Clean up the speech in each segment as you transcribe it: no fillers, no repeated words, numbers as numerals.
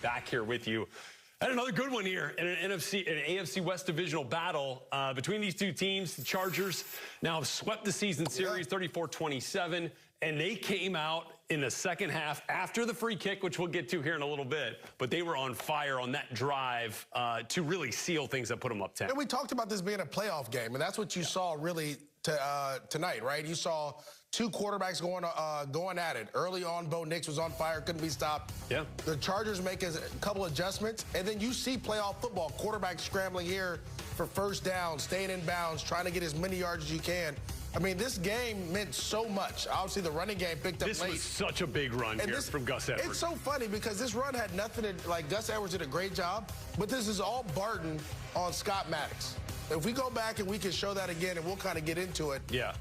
back here with you. And another good one here in an AFC West divisional battle between these two teams. The Chargers now have swept the season series 34-27, and they came out in the second half after the free kick, which we'll get to here in a little bit. But they were on fire on that drive to really seal things that put them up 10. And we talked about this being a playoff game, and that's what you saw really tonight, right? You saw two quarterbacks going at it. Early on, Bo Nix was on fire, couldn't be stopped. Yeah. The Chargers make a couple adjustments, and then you see playoff football, quarterback scrambling here for first down, staying in bounds, trying to get as many yards as you can. I mean, this game meant so much. Obviously, the running game picked up late. This was such a big run here from Gus Edwards. It's so funny because this run had nothing to, like, Gus Edwards did a great job, but this is all Barton on Scott Maddox. If we go back and we can show that again, and we'll kind of get into it. Yeah.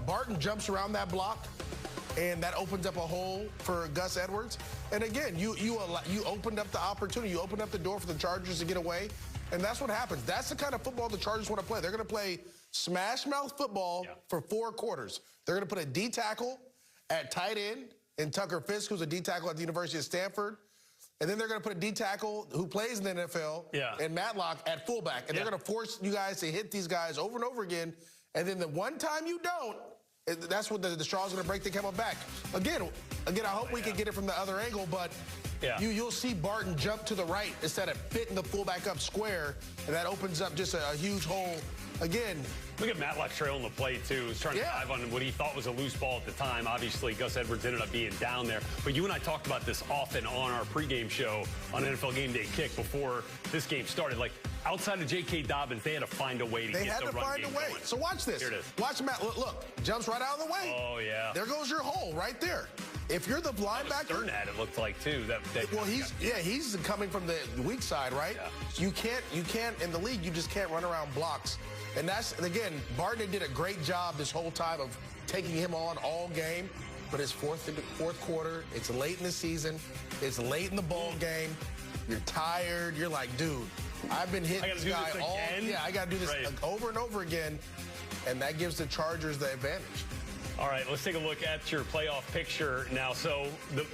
Barton jumps around that block, and that opens up a hole for Gus Edwards. And again, you opened up the opportunity. You opened up the door for the Chargers to get away, and that's what happens. That's the kind of football the Chargers want to play. They're going to play smash-mouth football for 4 quarters. They're going to put a D tackle at tight end in Tucker Fisk, who's a D tackle at the University of Stanford. And then they're going to put a D tackle who plays in the NFL and Matlock at fullback. And they're going to force you guys to hit these guys over and over again. And then the one time you don't, that's when the straw's going to break the camel back. Again, I hope we can get it from the other angle, but you'll see Barton jump to the right instead of fitting the fullback up square, and that opens up just a huge hole. Again, look at Matlock trailing the play, too. He's trying to dive on what he thought was a loose ball at the time. Obviously, Gus Edwards ended up being down there. But you and I talked about this often on our pregame show on NFL Game Day Kick before this game started. Like, outside of J.K. Dobbins, they had to find a way to get the run game going. So watch this. Here it is. Watch Matt. Look, jumps right out of the way. Oh, yeah. There goes your hole right there. If you're the linebacker, Stern had it looked like too. Well, he's coming from the weak side, right? Yeah. You can't in the league. You just can't run around blocks. And again, Barton did a great job this whole time of taking him on all game. But it's fourth quarter. It's late in the season. It's late in the ball game. You're tired. You're like, dude, I've been hitting this guy all. Yeah, I got to do this over and over again, and that gives the Chargers the advantage. All right, let's take a look at your playoff picture now. So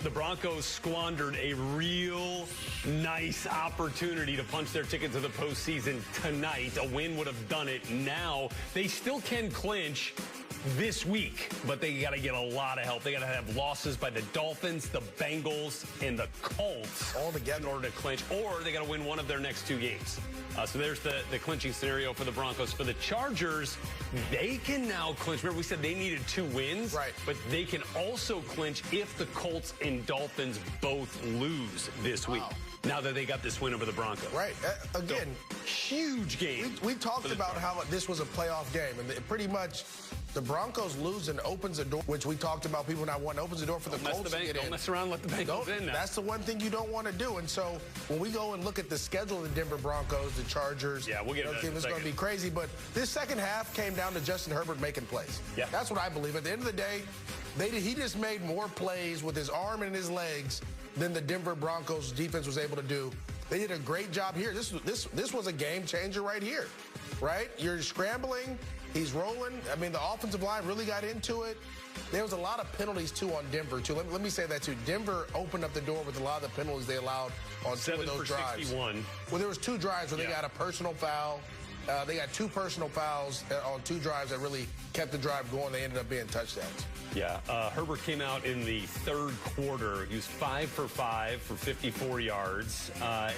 the Broncos squandered a real nice opportunity to punch their ticket to the postseason tonight. A win would have done it. Now they still can clinch this week, but they got to get a lot of help. They got to have losses by the Dolphins, the Bengals, and the Colts all together in order to clinch, or they got to win one of their next 2 games. So there's the clinching scenario for the Broncos. For the Chargers, they can now clinch. Remember, we said they needed 2 wins, but they can also clinch if the Colts and Dolphins both lose this week. Now that they got this win over the Broncos. Right. Again, so, huge game. We talked about how this was a playoff game, and pretty much the Broncos lose and opens the door, which we talked about people not wanting, opens the door for the Colts to get in. Don't mess around, let the Bengals in now. That's the one thing you don't want to do. And so when we go and look at the schedule of the Denver Broncos, the Chargers, we'll get into that. It's going to be crazy. But this second half came down to Justin Herbert making plays. Yeah. That's what I believe. At the end of the day, he just made more plays with his arm and his legs than the Denver Broncos defense was able to do. They did a great job here. This was a game changer right here, right? You're scrambling. He's rolling. I mean, the offensive line really got into it. There was a lot of penalties, too, on Denver, too. Let me say that, too. Denver opened up the door with a lot of the penalties they allowed on 2 of those drives. 61. Well, there was 2 drives where they got a personal foul. They got 2 personal fouls on 2 drives that really kept the drive going. They ended up being touchdowns. Yeah, Herbert came out in the 3rd quarter. He was 5 for 5 for 54 yards,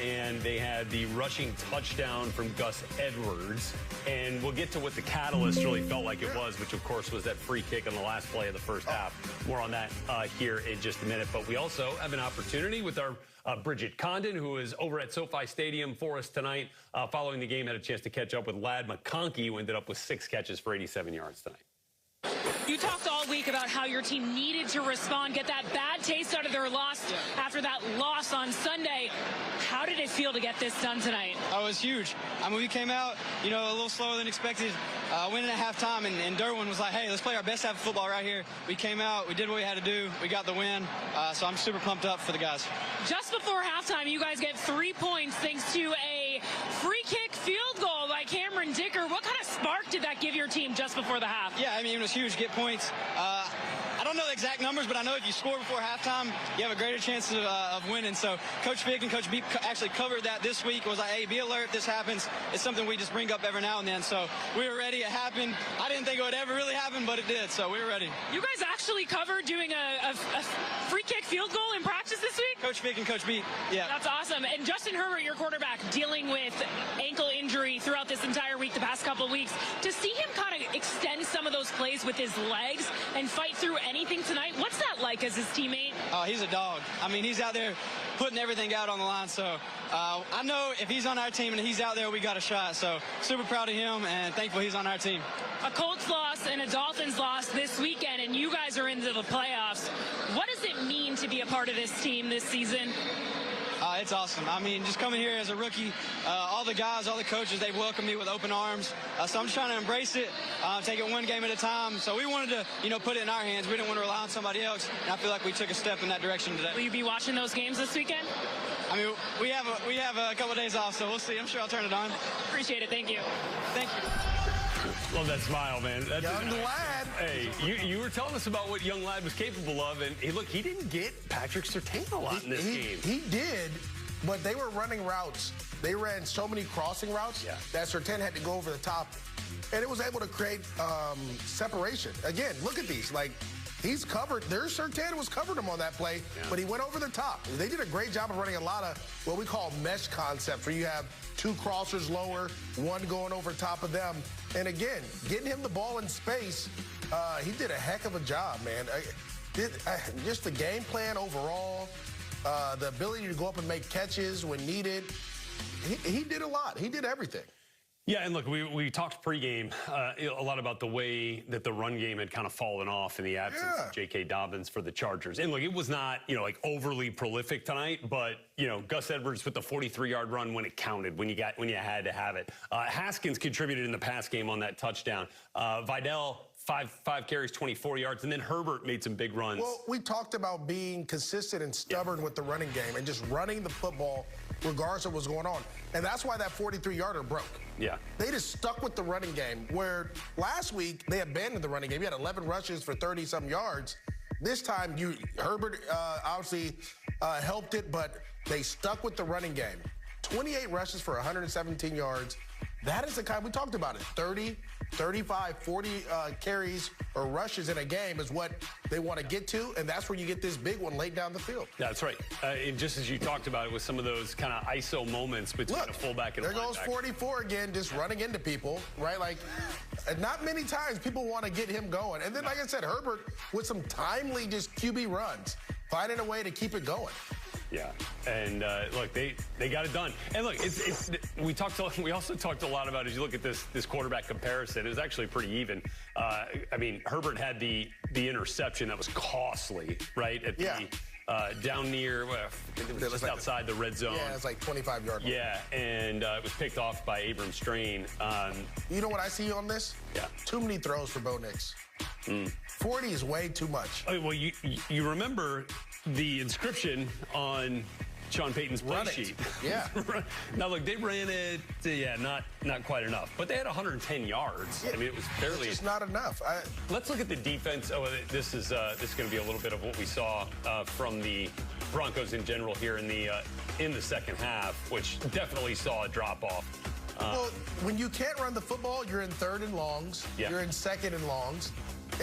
and they had the rushing touchdown from Gus Edwards. And we'll get to what the catalyst really felt like it was, which, of course, was that free kick on the last play of the first half. More on that here in just a minute. But we also have an opportunity with our Bridget Condon, who is over at SoFi Stadium for us tonight. Following the game, had a chance to catch up with Ladd McConkey, who ended up with 6 catches for 87 yards tonight. You talked all week about how your team needed to respond, get that bad taste out of their loss after that loss on Sunday. How did it feel to get this done tonight? Oh, it was huge. I mean, we came out, a little slower than expected. Winning at halftime, and Derwin was like, hey, let's play our best half of football right here. We came out, we did what we had to do, we got the win, so I'm super pumped up for the guys. Just before halftime, you guys get 3 points thanks to a free kick field goal by Cameron Dicker. What kind of spark did that give your team just before the half? Yeah, I mean, it was huge. Get points. I don't don't know the exact numbers, but I know if you score before halftime, you have a greater chance of winning. So Coach Vic and Coach Beep actually covered that this week. It was like, hey, be alert if this happens. It's something we just bring up every now and then. So we were ready. It happened. I didn't think it would ever really happen, but it did. So we were ready. You guys actually covered doing a free kick field goal in practice this week? Coach Vic and Coach Beep. Yeah. That's awesome. And Justin Herbert, your quarterback, dealing with ankle injury throughout this entire week, the past couple of weeks. To see him kind of extend some of those plays with his legs and fight through anything tonight, what's that like as his teammate? Oh, he's a dog. I mean, he's out there putting everything out on the line. So I know if he's on our team and he's out there, we got a shot. So super proud of him and thankful he's on our team. A Colts loss and a Dolphins loss this weekend, and you guys are into the playoffs. What does it mean to be a part of this team this season? It's awesome. I mean, just coming here as a rookie, all the guys, all the coaches, they've welcomed me with open arms. So I'm just trying to embrace it, take it one game at a time. So we wanted to, put it in our hands. We didn't want to rely on somebody else. And I feel like we took a step in that direction today. Will you be watching those games this weekend? I mean, we have a couple of days off, so we'll see. I'm sure I'll turn it on. Appreciate it. Thank you. Thank you. Love that smile, man. That's Young lad. Hey, you were telling us about what young lad was capable of, and hey, look, he didn't get Patrick Surtain a lot in this game. He did, but they were running routes. They ran so many crossing routes that Surtain had to go over the top, and it was able to create separation. Again, look at these. Like, he's covered. There's Surtain was covered him on that play, but he went over the top. They did a great job of running a lot of what we call mesh concepts, where you have two crossers lower, one going over top of them. And again, getting him the ball in space, he did a heck of a job, man. Just the game plan overall, the ability to go up and make catches when needed. He did a lot. He did everything. Yeah, and look, we talked pregame a lot about the way that the run game had kind of fallen off in the absence of J.K. Dobbins for the Chargers. And look, it was not, like overly prolific tonight, but, Gus Edwards with the 43-yard run when it counted, when you had to have it. Haskins contributed in the pass game on that touchdown. Vidal, five carries, 24 yards, and then Herbert made some big runs. Well, we talked about being consistent and stubborn with the running game and just running the football regardless of what's going on. And that's why that 43-yarder broke. Yeah. They just stuck with the running game, where last week they abandoned the running game. You had 11 rushes for 30-some yards. This time, Herbert obviously helped it, but they stuck with the running game. 28 rushes for 117 yards. That is the kind, we talked about it, 30, 35, 40 carries or rushes in a game is what they want to get to, and that's where you get this big one late down the field. Yeah, that's right. And just as you talked about it with some of those kind of ISO moments between a fullback and a linebacker. There goes 44 again, just running into people, right? Like, not many times people want to get him going. And then, like I said, Herbert with some timely just QB runs, finding a way to keep it going. Yeah, and look, they got it done. And look, we also talked a lot about, as you look at this quarterback comparison, it was actually pretty even. I mean, Herbert had the interception that was costly, right? At the down near, it was just outside the red zone. Yeah, it's like 25-yard line. Yeah, and it was picked off by Abram Strain. You know what I see on this? Yeah. Too many throws for Bo Nix. 40 is way too much. Well, you remember the inscription on Sean Payton's play sheet. Yeah. Now, look, they ran it, not quite enough. But they had 110 yards. Yeah. I mean, it was barely. It's just not enough. Let's look at the defense. Oh, this is going to be a little bit of what we saw from the Broncos in general here in the second half, which definitely saw a drop-off. Well, when you can't run the football, you're in third and longs. Yeah. You're in second and longs.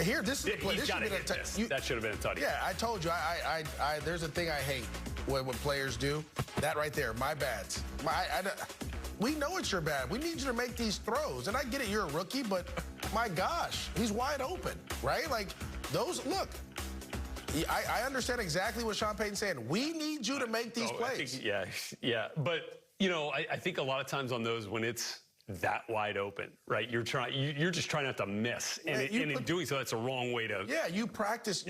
Here, this is the play. This that should have been a touchdown. Yeah, I told you. There's a thing I hate when players do. That right there, my bads. We know it's your bad. We need you to make these throws. And I get it, you're a rookie, but my gosh, he's wide open, right? Like, those, look. I understand exactly what Sean Payton's saying. We need you to make these plays. Yeah. But, I think a lot of times on those, when it's that wide open, right? You're just trying not to miss, and in doing so, that's a wrong way to. Yeah, you practice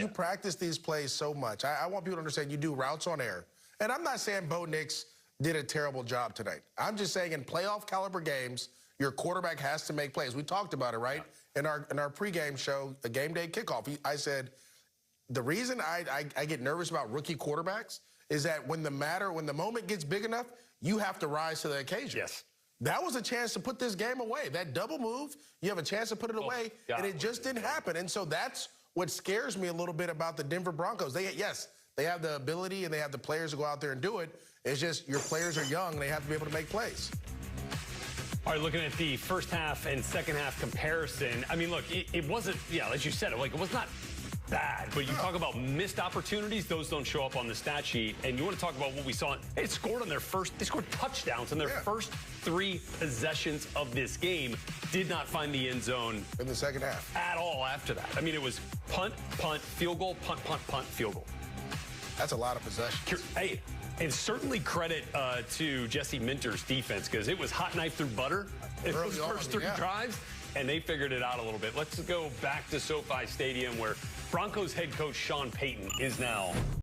these plays so much. I want people to understand you do routes on air, and I'm not saying Bo Nix did a terrible job tonight. I'm just saying in playoff caliber games, your quarterback has to make plays. We talked about it, right? Yeah. In our pregame show, the game day kickoff, I said the reason I get nervous about rookie quarterbacks is that when the moment gets big enough, you have to rise to the occasion. Yes. That was a chance to put this game away. That double move, you have a chance to put it away, and it just didn't happen. And so that's what scares me a little bit about the Denver Broncos, they have the ability and they have the players to go out there and do it. It's just your players are young and they have to be able to make plays. All right, looking at the first half and second half comparison, I mean, look, it wasn't, as you said, it was not bad, but you talk about missed opportunities, those don't show up on the stat sheet. And you want to talk about what we saw. They scored touchdowns on their first 3 possessions of this game. Did not find the end zone in the second half at all after that. I mean, it was punt, field goal, punt, field goal. That's a lot of possessions. Hey, and certainly credit to Jesse Minter's defense, because it was hot knife through butter in those first 3 drives, and they figured it out a little bit. Let's go back to SoFi Stadium, where Broncos head coach Sean Payton is now